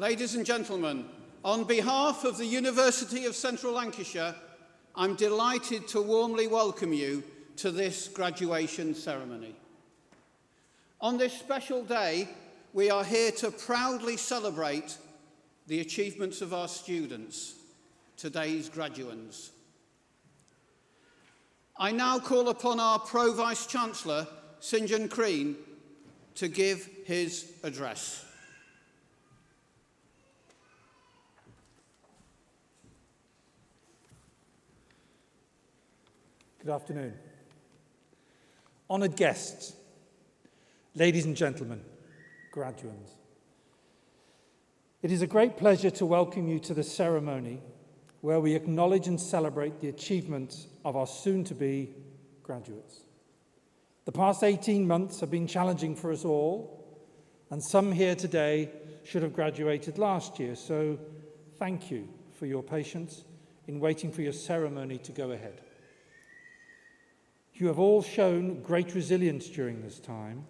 Ladies and gentlemen, on behalf of the University of Central Lancashire, I'm delighted to warmly welcome you to this graduation ceremony. On this special day, we are here to proudly celebrate the achievements of our students, today's graduands. I now call upon our Pro-Vice-Chancellor, St John Crean, to give his address. Good afternoon. Honoured guests, ladies and gentlemen, graduands. It is a great pleasure to welcome you to the ceremony where we acknowledge and celebrate the achievements of our soon-to-be graduates. The past 18 months have been challenging for us all, and some here today should have graduated last year, so thank you for your patience in waiting for your ceremony to go ahead. You have all shown great resilience during this time,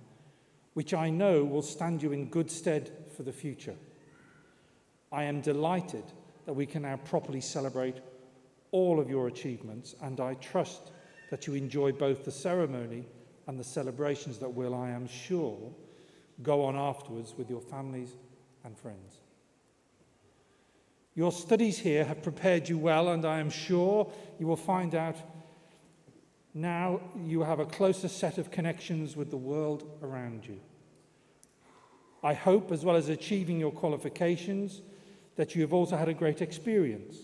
which I know will stand you in good stead for the future. I am delighted that we can now properly celebrate all of your achievements, and I trust that you enjoy both the ceremony and the celebrations that will, I am sure, go on afterwards with your families and friends. Your studies here have prepared you well, and I am sure you will find out now you have a closer set of connections with the world around you. I hope, as well as achieving your qualifications, that you have also had a great experience,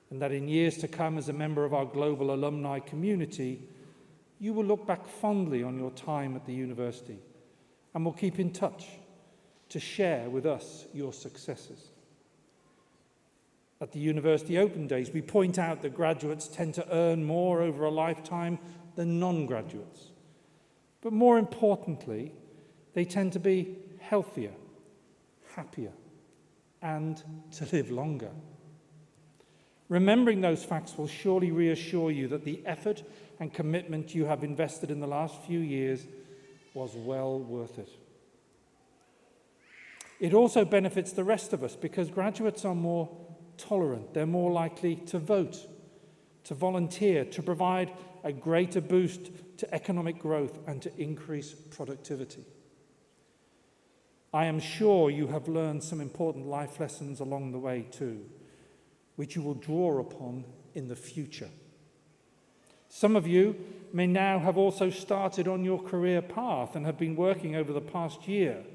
and that in years to come as a member of our global alumni community, you will look back fondly on your time at the university and will keep in touch to share with us your successes. At the University Open Days, we point out that graduates tend to earn more over a lifetime than non-graduates. But more importantly, they tend to be healthier, happier, and to live longer. Remembering those facts will surely reassure you that the effort and commitment you have invested in the last few years was well worth it. It also benefits the rest of us because graduates are more tolerant, they're more likely to vote, to volunteer, to provide a greater boost to economic growth and to increase productivity. I am sure you have learned some important life lessons along the way too, which you will draw upon in the future. Some of you may now have also started on your career path and have been working over the past year.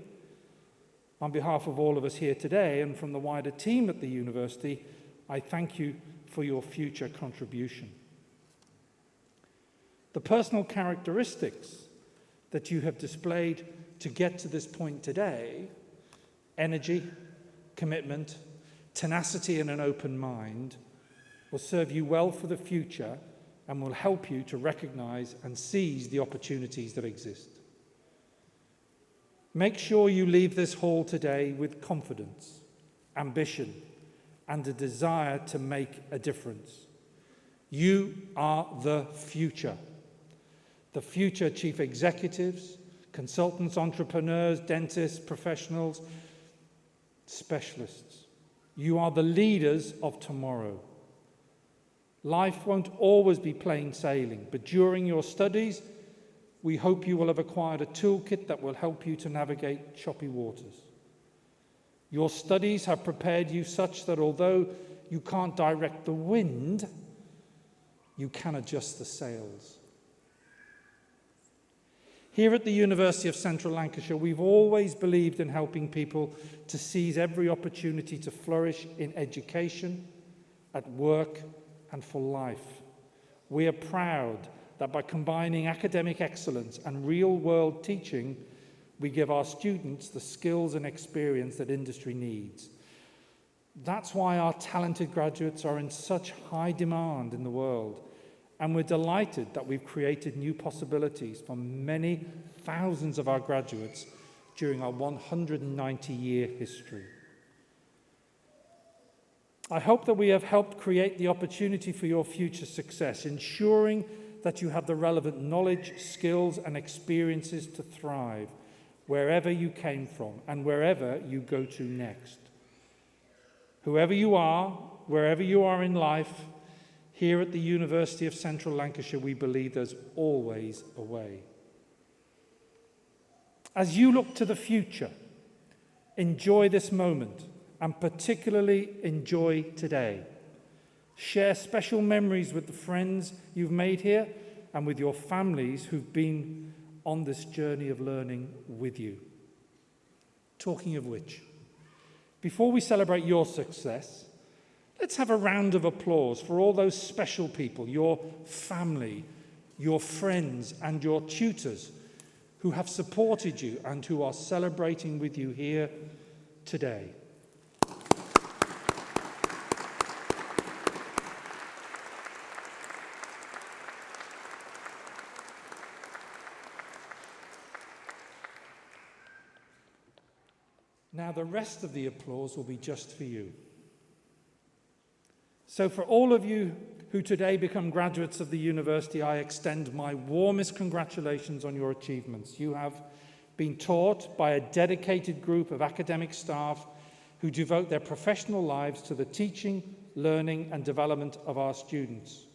On behalf of all of us here today and from the wider team at the university, I thank you for your future contribution. The personal characteristics that you have displayed to get to this point today, energy, commitment, tenacity and an open mind, will serve you well for the future and will help you to recognize and seize the opportunities that exist. Make sure you leave this hall today with confidence, ambition, and a desire to make a difference. You are the future. The future chief executives, consultants, entrepreneurs, dentists, professionals, specialists. You are the leaders of tomorrow. Life won't always be plain sailing, but during your studies, we hope you will have acquired a toolkit that will help you to navigate choppy waters. Your studies have prepared you such that although you can't direct the wind, you can adjust the sails. Here at the University of Central Lancashire, we've always believed in helping people to seize every opportunity to flourish in education, at work, and for life. We are proud that by combining academic excellence and real-world teaching, we give our students the skills and experience that industry needs. That's why our talented graduates are in such high demand in the world, and we're delighted that we've created new possibilities for many thousands of our graduates during our 190-year history. I hope that we have helped create the opportunity for your future success, ensuring that you have the relevant knowledge, skills, and experiences to thrive wherever you came from and wherever you go to next. Whoever you are, wherever you are in life, here at the University of Central Lancashire, we believe there's always a way. As you look to the future, enjoy this moment and particularly enjoy today. Share special memories with the friends you've made here and with your families who've been on this journey of learning with you. Talking of which, before we celebrate your success, let's have a round of applause for all those special people, your family, your friends, and your tutors who have supported you and who are celebrating with you here today. Now, the rest of the applause will be just for you. So for all of you who today become graduates of the university, I extend my warmest congratulations on your achievements. You have been taught by a dedicated group of academic staff who devote their professional lives to the teaching, learning, and development of our students.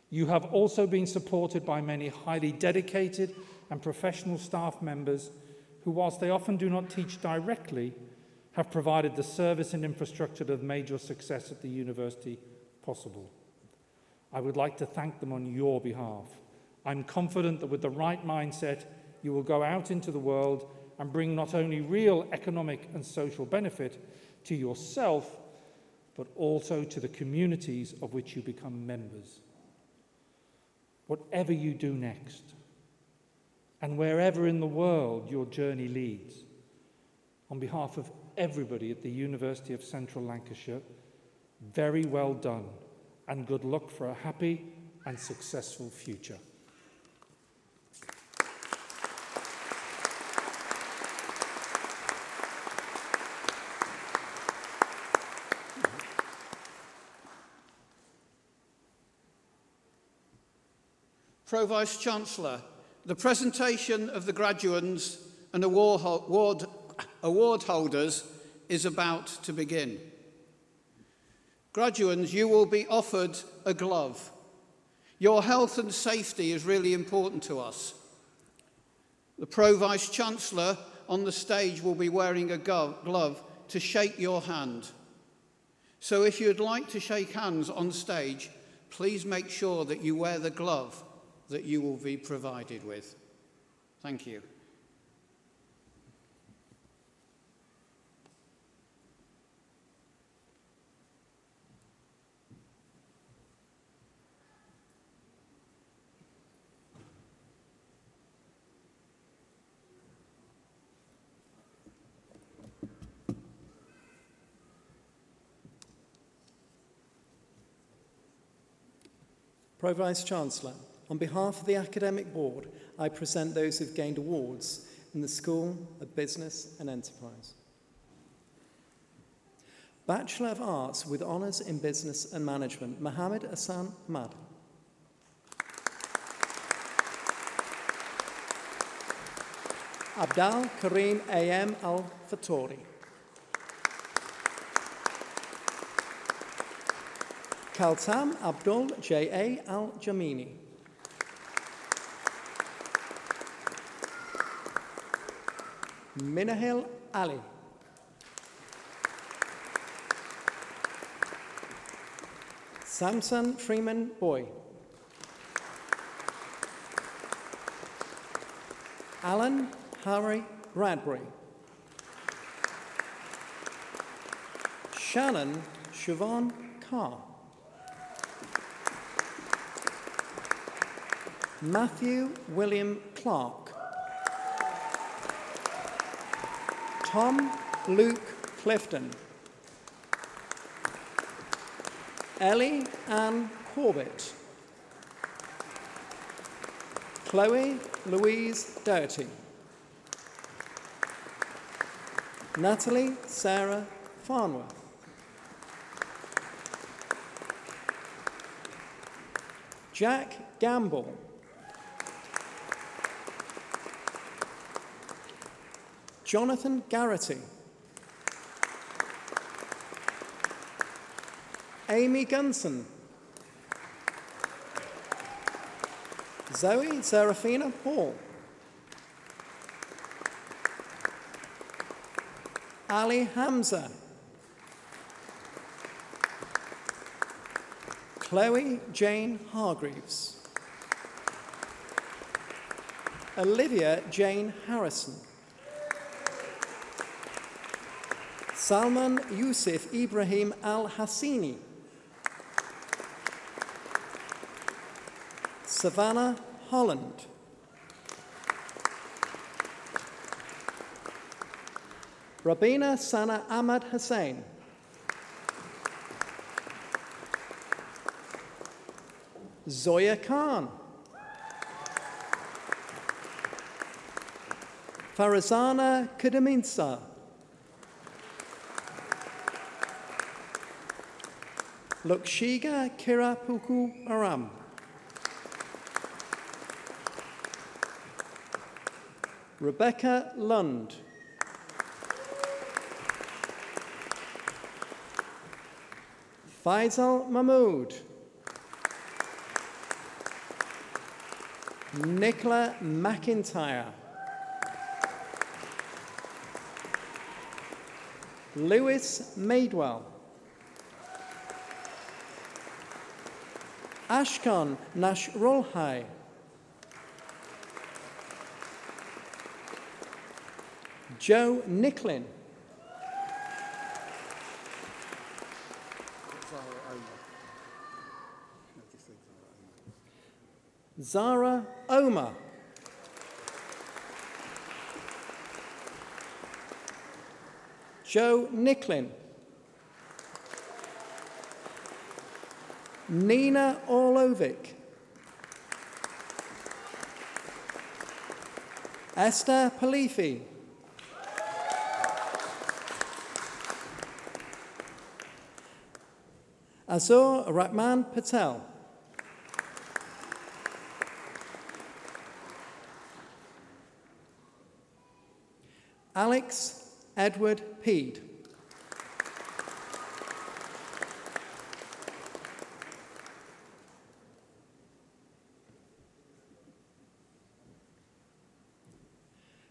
You have also been supported by many highly dedicated and professional staff members who, whilst they often do not teach directly, have provided the service and infrastructure that have made your success at the university possible. I would like to thank them on your behalf. I'm confident that with the right mindset, you will go out into the world and bring not only real economic and social benefit to yourself, but also to the communities of which you become members. Whatever you do next, and wherever in the world your journey leads, on behalf of everybody at the University of Central Lancashire, very well done and good luck for a happy and successful future. Pro-Vice-Chancellor, the presentation of the graduands and award holders is about to begin. Graduands, you will be offered a glove. Your health and safety is really important to us. The Pro-Vice-Chancellor on the stage will be wearing a glove to shake your hand. So if you'd like to shake hands on stage, please make sure that you wear the glove that you will be provided with. Thank you. Pro-Vice-Chancellor, on behalf of the Academic Board, I present those who've gained awards in the School of Business and Enterprise. Bachelor of Arts with Honours in Business and Management, Mohammed Hassan Ahmad. Abdal Karim A.M. Al-Fattori. Kaltam Abdul J.A. Al-Jamini. Minahil Ali. Samson Freeman Boy. Alan Harry Bradbury. Shannon Siobhan Carr. Matthew William Clark. Tom Luke Clifton. Ellie Ann Corbett. Chloe Louise Doherty. Natalie Sarah Farnworth. Jack Gamble. Jonathan Garrity. Amy Gunson. Zoe Serafina Hall. Ali Hamza. Chloe Jane Hargreaves. Olivia Jane Harrison. Salman Yusuf Ibrahim Al-Hassini. Savannah Holland. Rabina Sana Ahmad Hussain. Zoya Khan. Farazana Kudaminsa. Lukshiga Kirapuku Aram. Rebecca Lund. Faisal Mahmood. Nicola McIntyre. Lewis Madewell. Ashkan Nashrolhai. Joe Nicklin. Zara Omar. Joe Nicklin. Nina Orlovic. Esther Palifi. Azur Rahman Patel. Alex Edward Peed.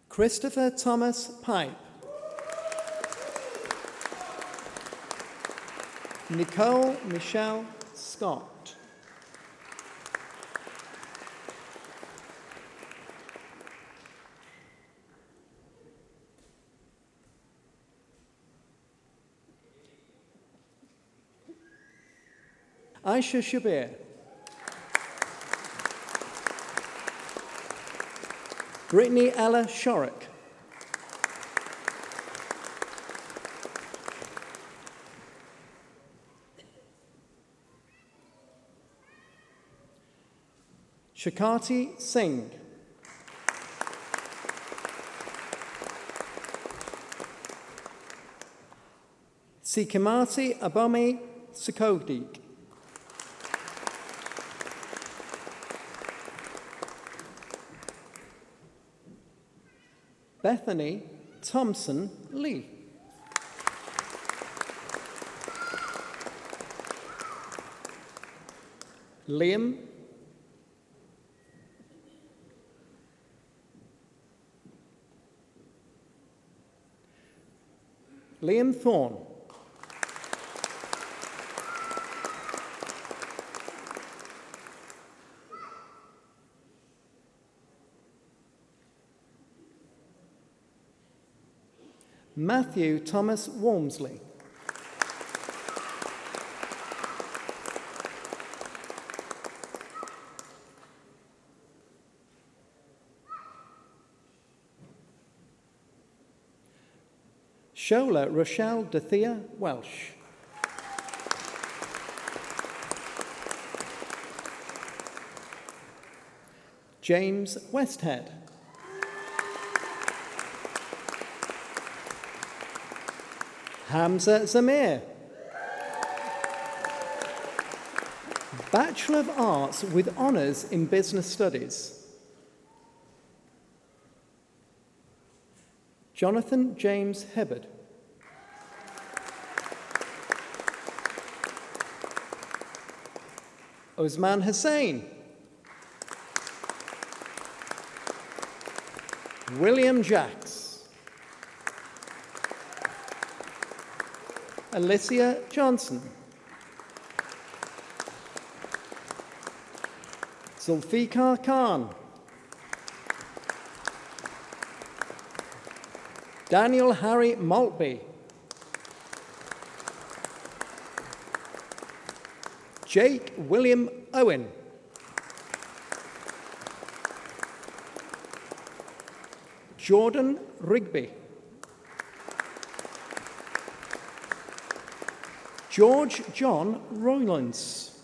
Christopher Thomas Pipe. Nicole Michelle Scott. Aisha Shabir. Brittany Ella Shorrock. Shakati Singh. Sikimati Abami Sukodik. Bethany Thompson Lee. Liam Thorne. Matthew Thomas Walmsley. Shola Rochelle Dethea Welsh. James Westhead. Hamza Zamir. Bachelor of Arts with Honours in Business Studies. Jonathan James Hibbard. Osman Hussain. William Jacks. Alicia Johnson. Zulfikar Khan. Daniel Harry Maltby. Jake William Owen. Jordan Rigby. George John Roylance.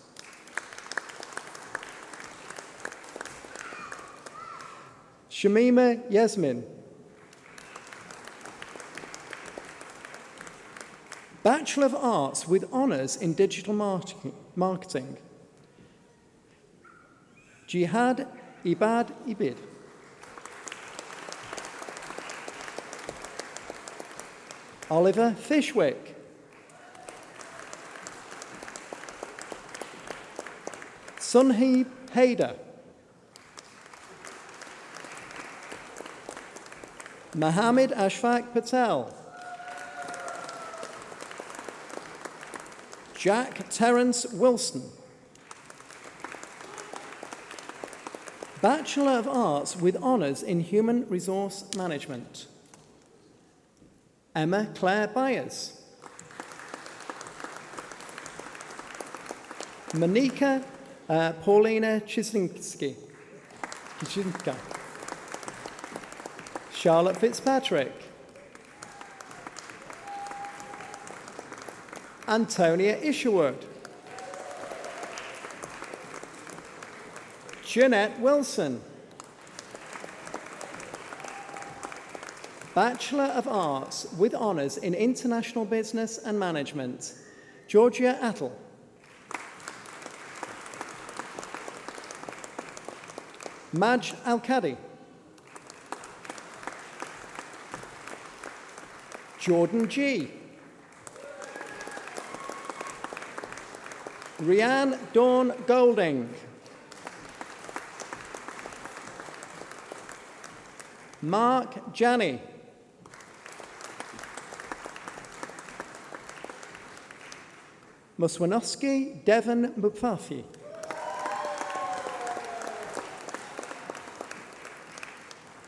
Shamima Yasmin. Bachelor of Arts with Honours in Digital Marketing. Jihad Ibad Ibid. Oliver Fishwick. Sunheeb Haider. Mohammed Ashfaq Patel. Jack Terence Wilson. Bachelor of Arts with Honours in Human Resource Management. Emma Claire Byers. Monika Paulina Chisinska. Charlotte Fitzpatrick. Antonia Isherwood. Jeanette Wilson. Bachelor of Arts with Honours in International Business and Management. Georgia Attle. Maj Al-Kadi. Jordan G. Rianne Dawn Golding. Mark Janney. Muswanowski Devon Mufafi.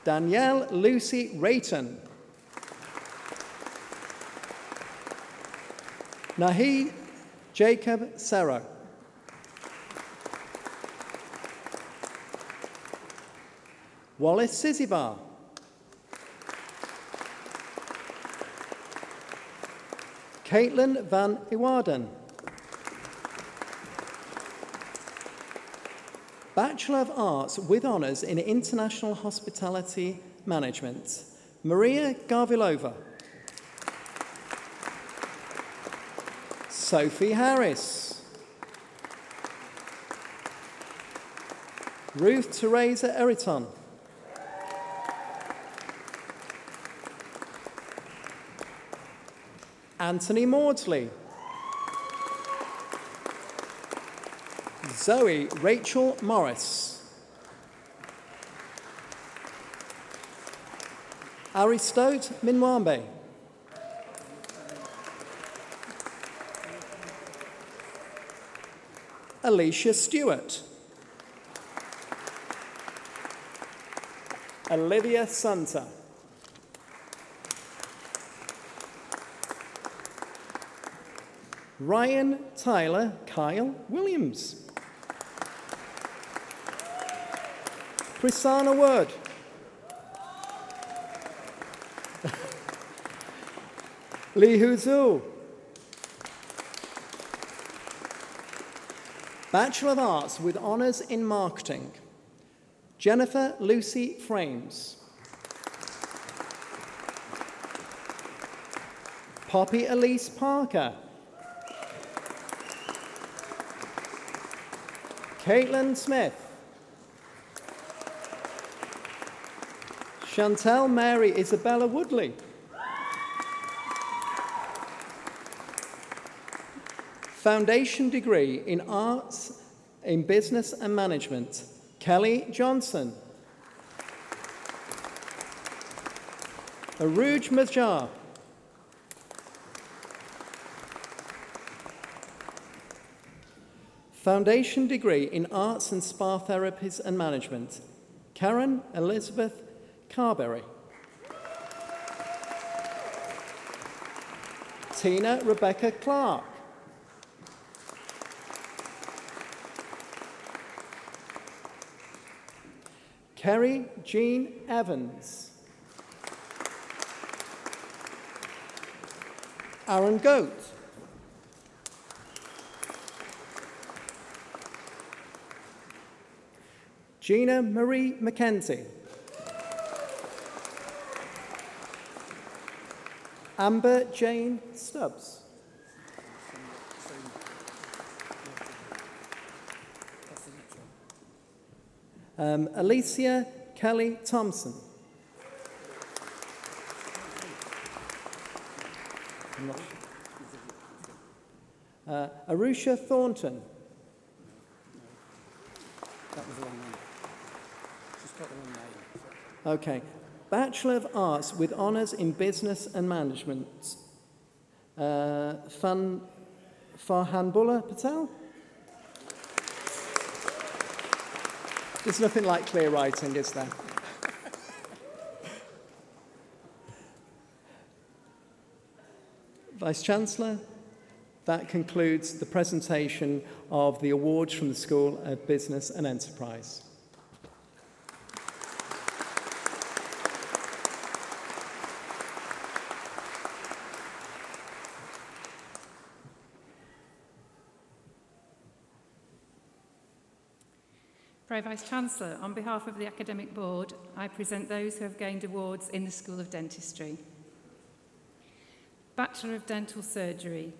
Danielle Lucy Rayton. Nahi Jacob Serra. Wallace Sizibar. Caitlin Van Iwarden. Bachelor of Arts with Honours in International Hospitality Management. Maria Garvilova. Sophie Harris. Ruth Teresa Eriton. Anthony Maudsley. Zoe Rachel Morris. Aristote Minwambe. Alicia Stewart. Olivia Santa. Ryan Tyler Kyle Williams. Prasanna Wood. Lee Huzul. Bachelor of Arts with Honours in Marketing. Jennifer Lucy Frames. Poppy Elise Parker. Caitlin Smith. Chantel Mary Isabella Woodley. Foundation degree in Arts in Business and Management, Kelly Johnson. Aruj Majjar. Foundation degree in Arts and Spa Therapies and Management, Karen Elizabeth Carberry. Tina Rebecca Clark. Kerry Jean Evans. Aaron Goat. Gina Marie McKenzie. Amber Jane Stubbs. Alicia Kelly Thompson. Arusha Thornton. That was the wrong name. She's got the wrong name. Okay. Bachelor of Arts with honours in Business and Management. Farhanbullah Patel? There's nothing like clear writing, is there? Vice-Chancellor, that concludes the presentation of the awards from the School of Business and Enterprise. Pro-Vice-Chancellor, on behalf of the Academic Board, I present those who have gained awards in the School of Dentistry. Bachelor of Dental Surgery,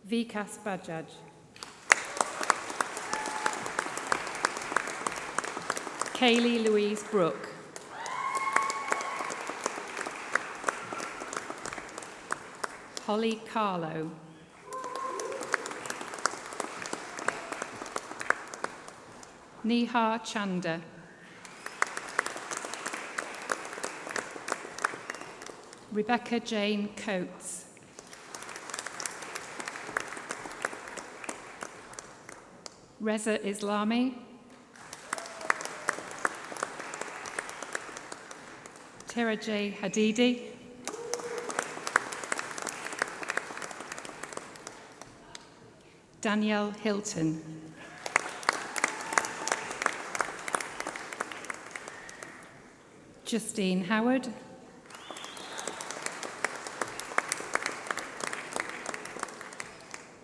Vikas Bajaj. Kaylee Louise Brooke. Holly Carlo. Nihar Chanda. Rebecca Jane Coates. Reza Islami. Tara J. Hadidi. Danielle Hilton. Justine Howard.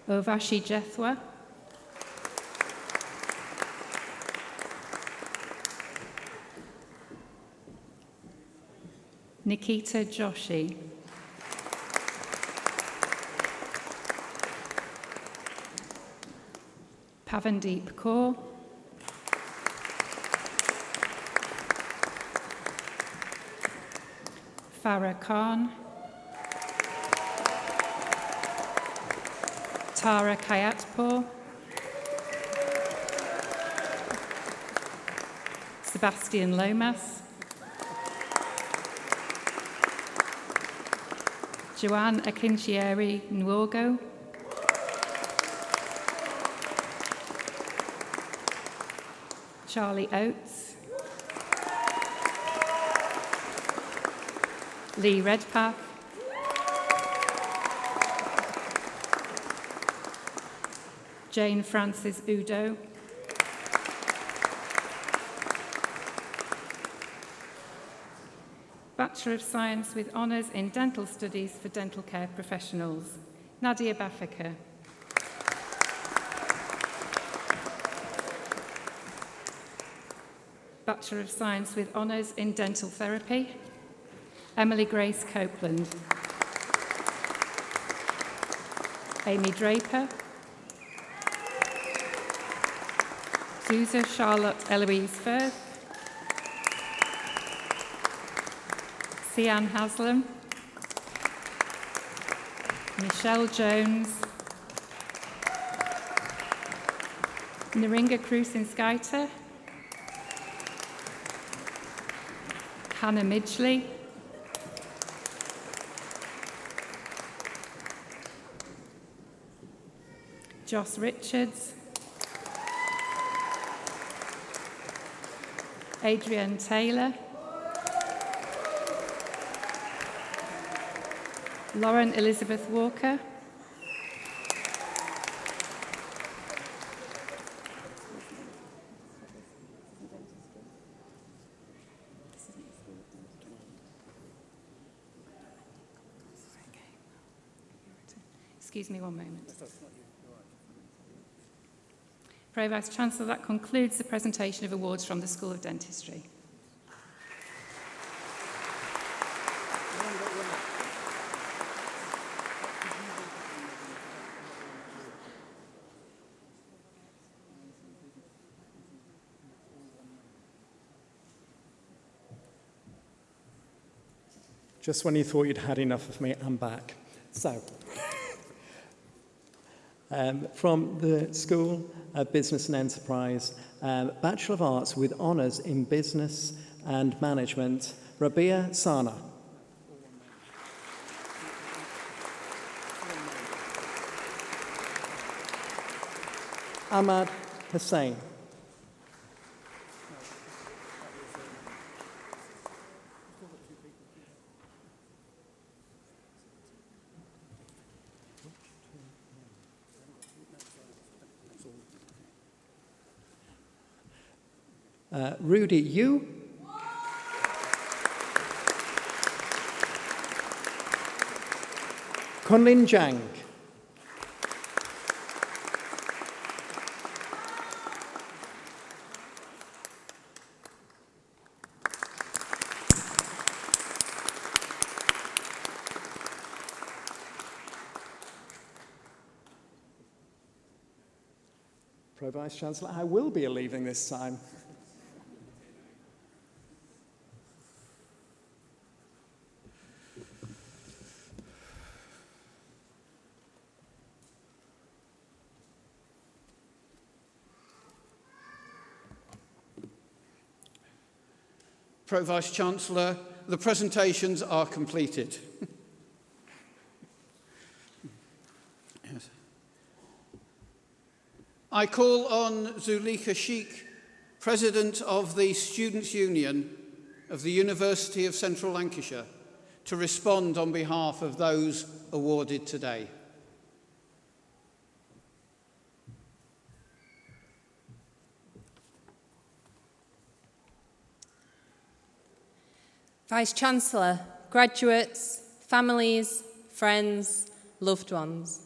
Ovashi Jethwa. Nikita Joshi. Pavandeep Kaur. Farah Khan. Tara Kayatpour. Sebastian Lomas. Joanne Akinchieri Nwogo. Charlie Oates. Lee Redpath. Jane Frances Udo. Bachelor of Science with honours in Dental Studies for Dental Care Professionals, Nadia Bafika. Bachelor of Science with honours in Dental Therapy, Emily Grace Copeland. Amy Draper. Zuza Charlotte Eloise Firth. Sian Haslam. Michelle Jones. Naringa Krusinskaita, Hannah Midgley, Joss Richards, Adrienne Taylor, Lauren Elizabeth Walker, excuse me one moment. Pro Vice-Chancellor, that concludes the presentation of awards from the School of Dentistry. Just when you thought you'd had enough of me, I'm back. So, from the School of Business and Enterprise, Bachelor of Arts with honours in Business and Management, Rabia Sana. Ahmad Hussain. Rudy Yu. Kunlin Zhang. Pro Vice-Chancellor, I will be leaving this time. Pro Vice-Chancellor, the presentations are completed. Yes. I call on Zulika Sheikh, President of the Students' Union of the University of Central Lancashire, to respond on behalf of those awarded today. Vice-Chancellor, graduates, families, friends, loved ones.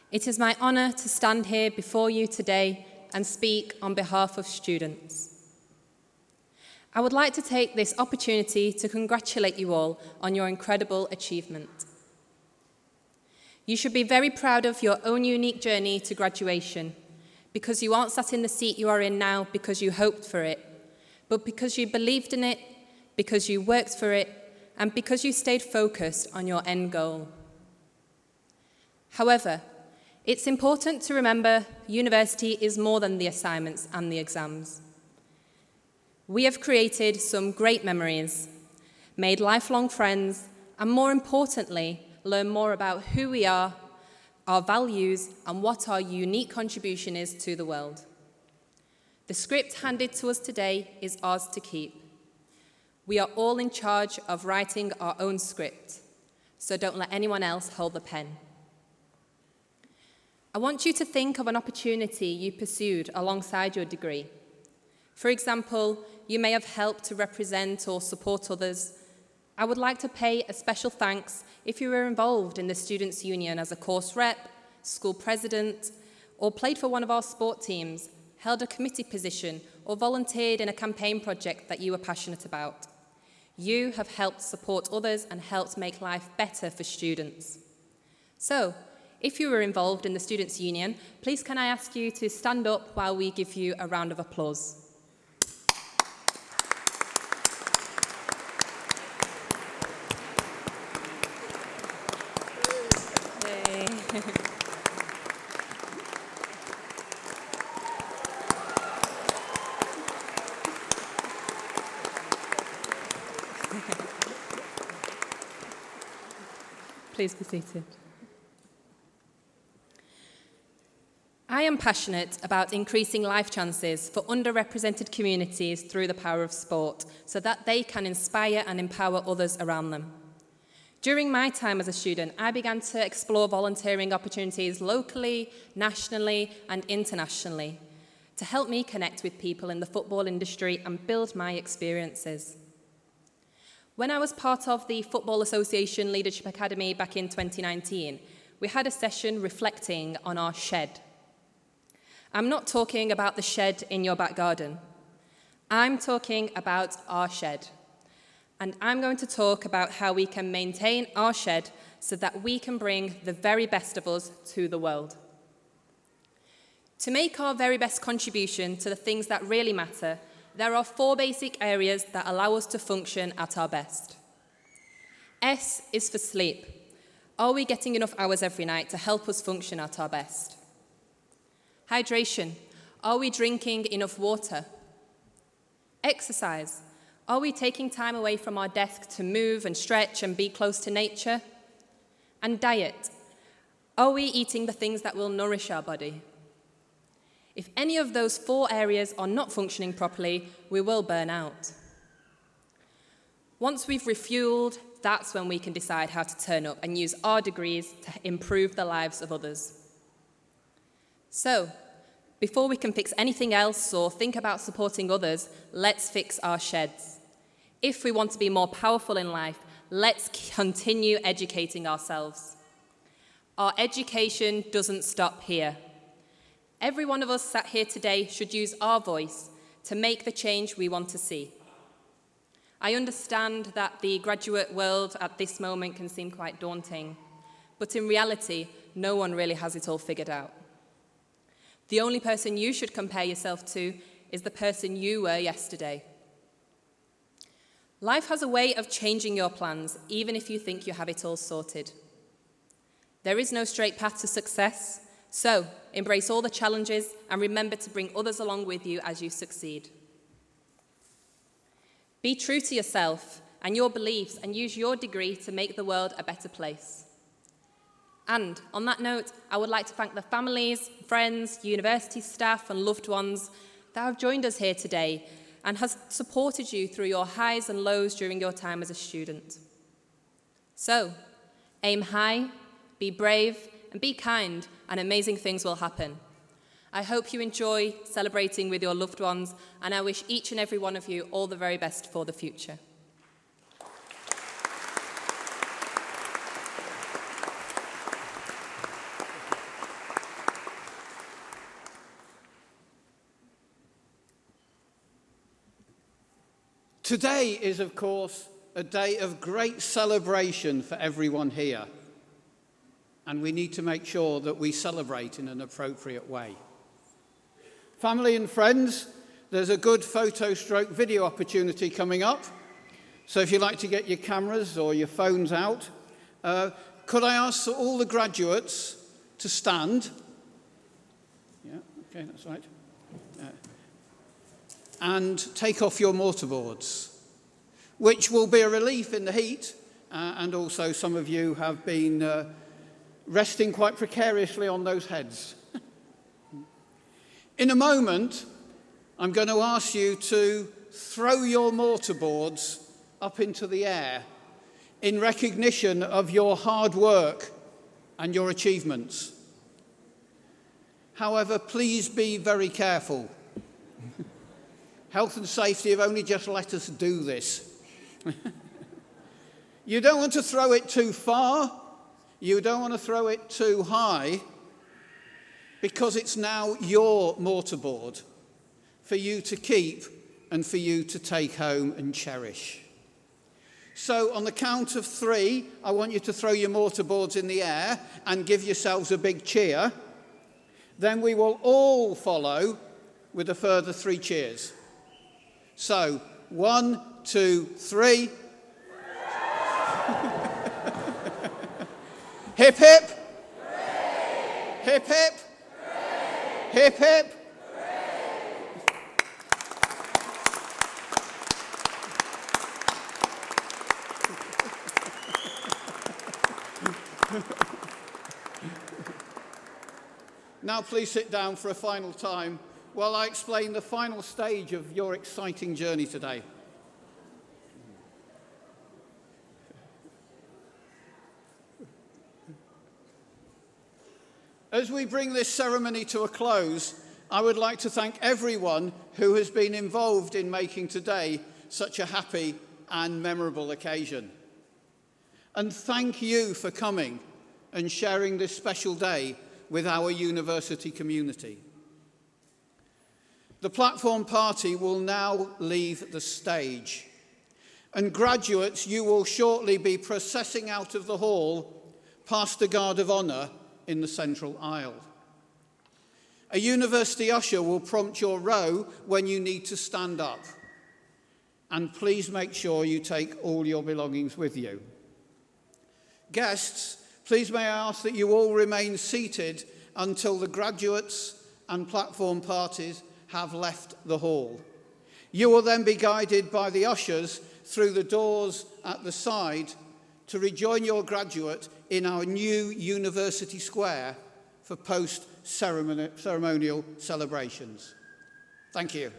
It is my honour to stand here before you today and speak on behalf of students. I would like to take this opportunity to congratulate you all on your incredible achievement. You should be very proud of your own unique journey to graduation, because you aren't sat in the seat you are in now because you hoped for it, but because you believed in it, because you worked for it, and because you stayed focused on your end goal. However, it's important to remember university is more than the assignments and the exams. We have created some great memories, made lifelong friends, and more importantly, learn more about who we are, our values, and what our unique contribution is to the world. The script handed to us today is ours to keep. We are all in charge of writing our own script, so don't let anyone else hold the pen. I want you to think of an opportunity you pursued alongside your degree. For example, you may have helped to represent or support others. I would like to pay a special thanks if you were involved in the Students' Union as a course rep, school president, or played for one of our sport teams, held a committee position, or volunteered in a campaign project that you were passionate about. You have helped support others and helped make life better for students. So, if you were involved in the Students' Union, please can I ask you to stand up while we give you a round of applause. Please be seated. I am passionate about increasing life chances for underrepresented communities through the power of sport so that they can inspire and empower others around them. During my time as a student, I began to explore volunteering opportunities locally, nationally, and internationally to help me connect with people in the football industry and build my experiences. When I was part of the Football Association Leadership Academy back in 2019, we had a session reflecting on our shed. I'm not talking about the shed in your back garden. I'm talking about our shed. And I'm going to talk about how we can maintain our shed so that we can bring the very best of us to the world. To make our very best contribution to the things that really matter, there are 4 basic areas that allow us to function at our best. S is for sleep. Are we getting enough hours every night to help us function at our best? Hydration. Are we drinking enough water? Exercise. Are we taking time away from our desk to move and stretch and be close to nature? And diet. Are we eating the things that will nourish our body? If any of those 4 areas are not functioning properly, we will burn out. Once we've refueled, that's when we can decide how to turn up and use our degrees to improve the lives of others. So, before we can fix anything else or think about supporting others, let's fix our sheds. If we want to be more powerful in life, let's continue educating ourselves. Our education doesn't stop here. Every one of us sat here today should use our voice to make the change we want to see. I understand that the graduate world at this moment can seem quite daunting, but in reality, no one really has it all figured out. The only person you should compare yourself to is the person you were yesterday. Life has a way of changing your plans, even if you think you have it all sorted. There is no straight path to success, so embrace all the challenges and remember to bring others along with you as you succeed. Be true to yourself and your beliefs and use your degree to make the world a better place. And on that note, I would like to thank the families, friends, university staff and loved ones that have joined us here today and has supported you through your highs and lows during your time as a student. So, aim high, be brave, and be kind, and amazing things will happen. I hope you enjoy celebrating with your loved ones, and I wish each and every one of you all the very best for the future. Today is, of course, a day of great celebration for everyone here. And we need to make sure that we celebrate in an appropriate way. Family and friends, there's a good photo/video opportunity coming up. So if you'd like to get your cameras or your phones out, could I ask all the graduates to stand? Yeah, okay, that's right. And take off your mortarboards, which will be a relief in the heat, and also some of you have been resting quite precariously on those heads. In a moment, I'm going to ask you to throw your mortarboards up into the air in recognition of your hard work and your achievements. However, please be very careful. Health and safety have only just let us do this. You don't want to throw it too far. You don't want to throw it too high, because it's now your mortarboard for you to keep and for you to take home and cherish. So on the count of 3, I want you to throw your mortarboards in the air and give yourselves a big cheer. Then we will all follow with a further 3 cheers. So, 1, 2, 3. Hip, hip. Hooray! Hip, hip. Hooray! Hip, hip. Hooray! Now please sit down for a final time while I explain the final stage of your exciting journey today. As we bring this ceremony to a close, I would like to thank everyone who has been involved in making today such a happy and memorable occasion. And thank you for coming and sharing this special day with our university community. The platform party will now leave the stage. And graduates, you will shortly be processing out of the hall past the Guard of Honour in the central aisle. A university usher will prompt your row when you need to stand up. And please make sure you take all your belongings with you. Guests, please may I ask that you all remain seated until the graduates and platform parties have left the hall. You will then be guided by the ushers through the doors at the side to rejoin your graduate in our new University Square for post-ceremonial celebrations. Thank you.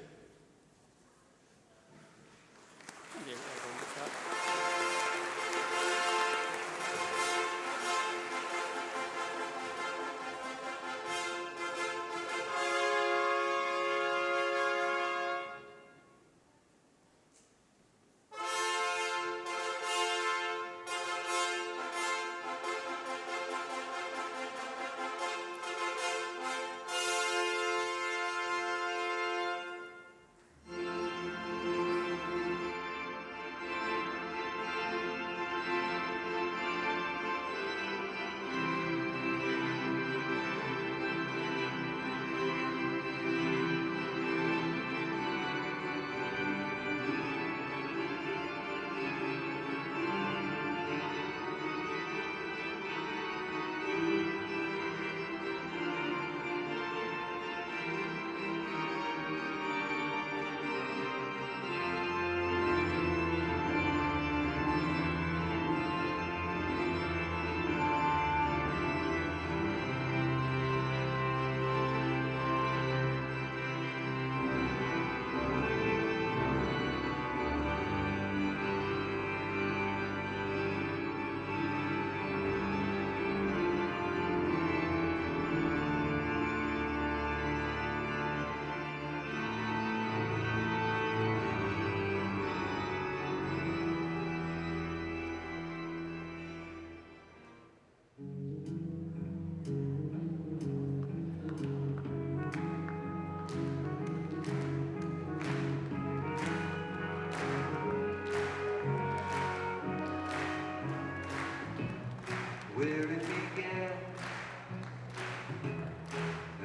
Where it began,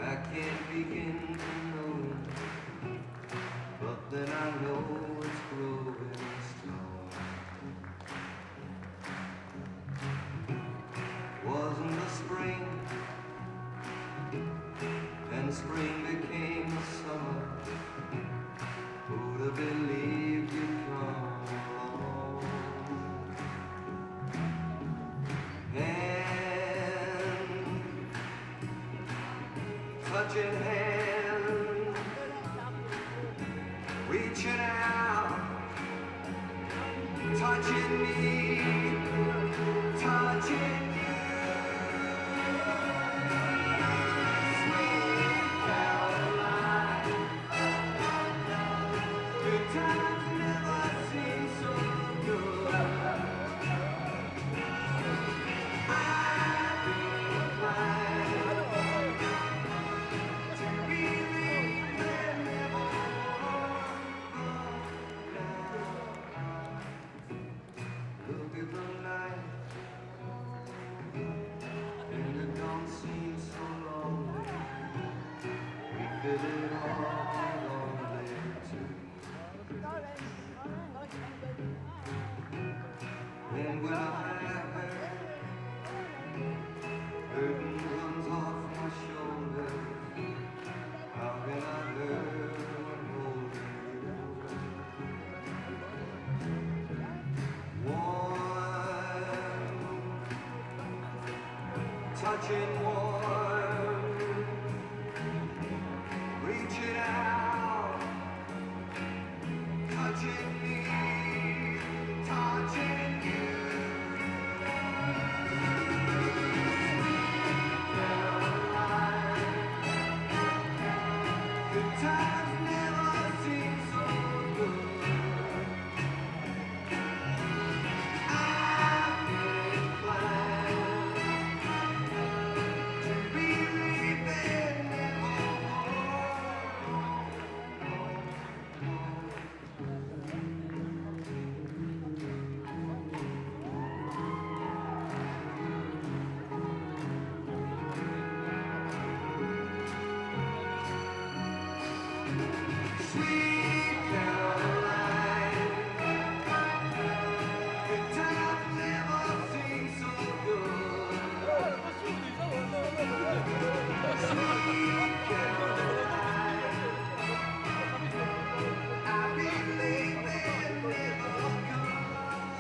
I can't begin to know, but then I know it's growing strong. Wasn't the spring, and spring became the summer. Who'd have believed you'd come along? Touching hands, reaching out, touching me, touching you. Sweet Caroline, good times never seem so good. I've been inclined to believe there never look at the night, and it don't seem so lonely. We fill it all lonely too. And when I burden runs off my shoulders, how can I learn what holding you? Warm touching warm, reaching out, touching me, touching you. Good times never seem so good. I've been planned to be leaving nevermore. Sweet Caroline, good times never seem so good. Sweet Caroline, I believe it never comes.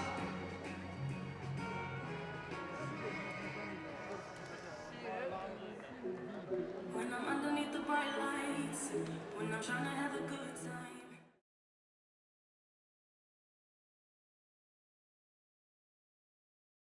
When I'm underneath the bright lights, when I'm trying to have a good time.